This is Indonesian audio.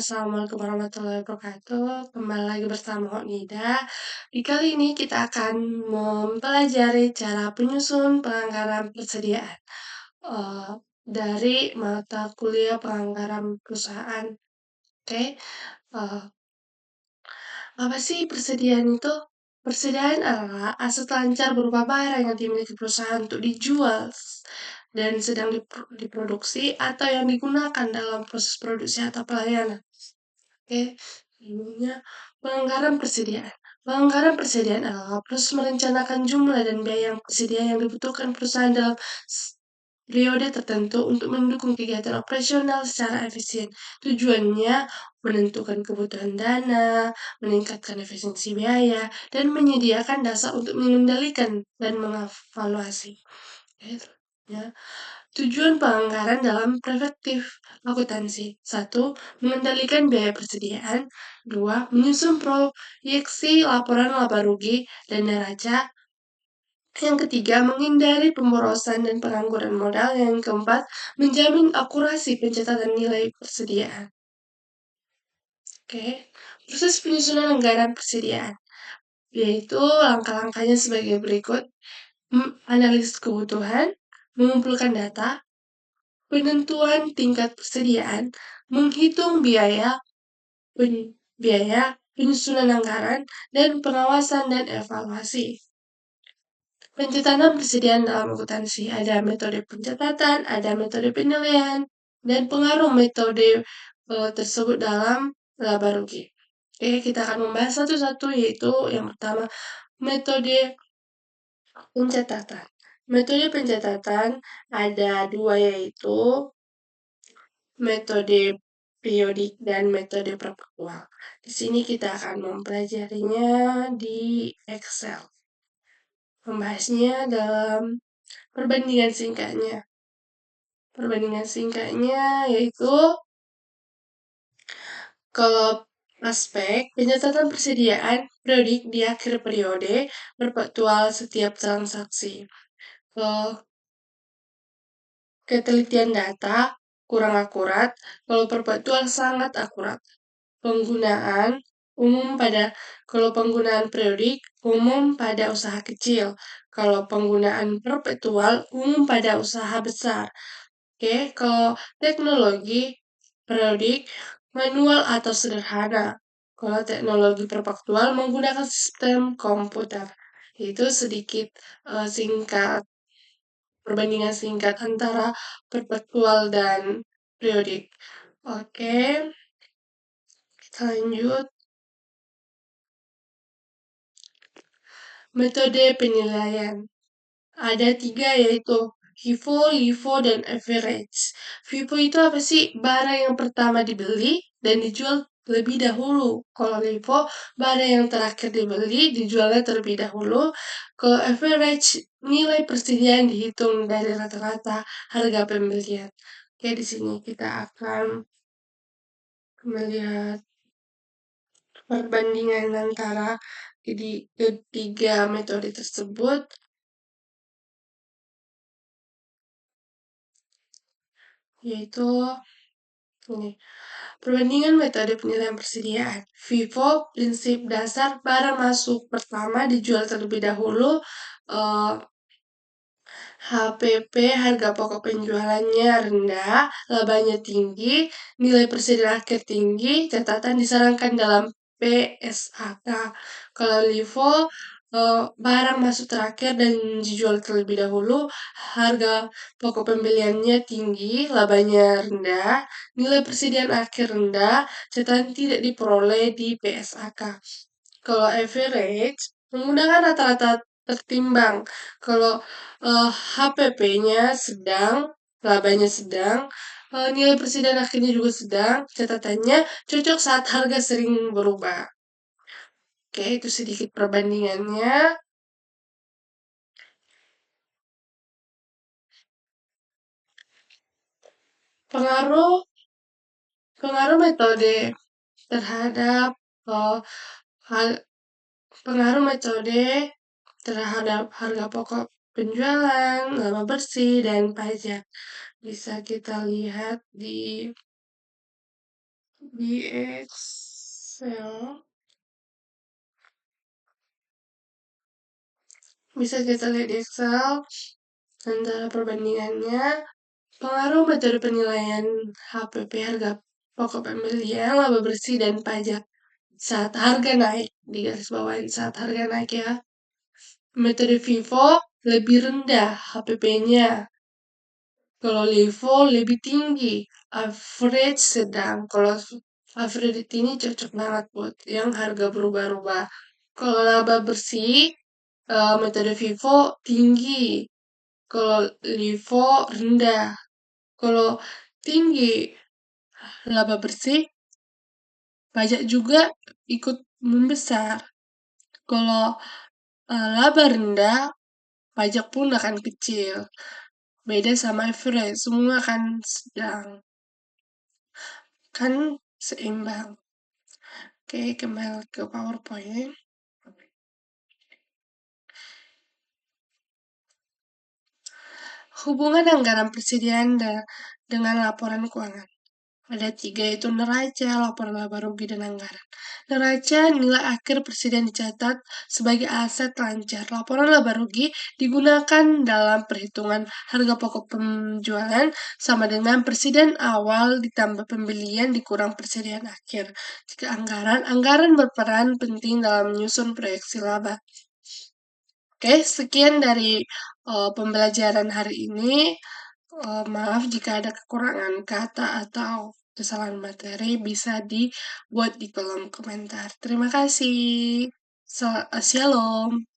Assalamualaikum warahmatullahi wabarakatuh. Kembali lagi bersama Nida. Di kali ini kita akan mempelajari cara penyusun penganggaran persediaan eh, dari mata kuliah penganggaran perusahaan. Oke, eh, apa sih persediaan itu? Persediaan adalah aset lancar berupa barang yang dimiliki perusahaan untuk dijual dan sedang diproduksi atau yang digunakan dalam proses produksi atau pelayanan. Oke, selanjutnya penganggaran persediaan. Penganggaran persediaan adalah proses merencanakan jumlah dan biaya yang persediaan yang dibutuhkan perusahaan dalam periode tertentu untuk mendukung kegiatan operasional secara efisien. Tujuannya menentukan kebutuhan dana, meningkatkan efisiensi biaya, dan menyediakan dasar untuk mengendalikan dan mengevaluasi. Oke, selanjutnya, tujuan penganggaran dalam perspektif akuntansi. 1. Mengendalikan biaya persediaan. 2. Menyusun proyeksi laporan laba rugi dan neraca. Yang ketiga, menghindari pemborosan dan pengangguran modal. Yang keempat, menjamin akurasi pencatatan nilai persediaan. Oke, proses penyusunan anggaran persediaan, yaitu langkah-langkahnya sebagai berikut. Analisis kebutuhan, mengumpulkan data, penentuan tingkat persediaan, menghitung biaya, penyusunan anggaran, dan pengawasan dan evaluasi. Pencatatan persediaan dalam akuntansi ada metode pencatatan, ada metode penilaian, dan pengaruh metode tersebut dalam laba rugi. Oke, kita akan membahas satu-satu, yaitu yang pertama, metode pencatatan. Metode pencatatan ada dua, yaitu metode periodik dan metode perpetual. Di sini kita akan mempelajarinya di Excel. Membahasnya dalam perbandingan singkatnya. Perbandingan singkatnya yaitu kalau aspek pencatatan persediaan periodik di akhir periode, perpetual setiap transaksi. Ketelitian data kurang akurat, kalau perpetual sangat akurat. Penggunaan umum kalau penggunaan periodik umum pada usaha kecil, kalau penggunaan perpetual umum pada usaha besar. Oke, kalau teknologi periodik manual atau sederhana. Kalau teknologi perpetual menggunakan sistem komputer. Itu sedikit singkat perbandingan singkat antara perpetual dan periodik. Oke, kita lanjut. Metode penilaian. Ada 3, yaitu FIFO, LIFO, dan average. FIFO itu apa sih? Barang yang pertama dibeli dan dijual lebih dahulu. Kalau LIFO, barang yang terakhir dibeli dijualnya terlebih dahulu. Kalau average, nilai persediaan dihitung dari rata-rata harga pembelian. Oke, di sini kita akan melihat perbandingan antara ketiga metode tersebut, yaitu ini. Perbandingan metode penilaian persediaan. FIFO, prinsip dasar barang masuk pertama dijual terlebih dahulu. HPP, harga pokok penjualannya rendah, labanya tinggi, nilai persediaan akhir tinggi, catatan disarankan dalam PSAK. Kalau LIFO, barang masuk terakhir dan dijual terlebih dahulu, harga pokok pembeliannya tinggi, labanya rendah, nilai persediaan akhir rendah, catatan tidak diperoleh di PSAK. Kalau average, menggunakan rata-rata tertimbang. Kalau HPP-nya sedang, labanya sedang, nilai persediaan akhirnya juga sedang, catatannya cocok saat harga sering berubah. Oke, itu sedikit perbandingannya. Pengaruh metode terhadap pengaruh metode terhadap harga pokok penjualan, laba bersih, dan pajak. Bisa kita lihat di di Excel bisa kita lihat di Excel antara perbandingannya pengaruh metode penilaian HPP harga pokok pembelian, laba bersih dan pajak saat harga naik. Di garis bawahin saat harga naik ya. Metode FIFO lebih rendah HPP-nya. Kalau LIFO lebih tinggi, average sedang. Kalau average ini cocok banget buat yang harga berubah-ubah. Kalau laba bersih, metode FIFO tinggi. Kalau LIFO rendah. Kalau tinggi laba bersih, pajak juga ikut membesar. Kalau laba rendah, pajak pun akan kecil. Beda sama average, semua akan sedang. Kan seimbang. Oke, kembali ke PowerPoint. Hubungan anggaran persediaan dengan laporan keuangan. Ada 3, yaitu neraca, laporan laba rugi, dan anggaran. Neraca, nilai akhir persediaan dicatat sebagai aset lancar. Laporan laba rugi digunakan dalam perhitungan harga pokok penjualan sama dengan persediaan awal ditambah pembelian dikurang persediaan akhir. Jika anggaran berperan penting dalam menyusun proyeksi laba. Oke, sekian dari pembelajaran hari ini. Maaf jika ada kekurangan kata atau kesalahan materi bisa dibuat di kolom komentar. Terima kasih. Shalom.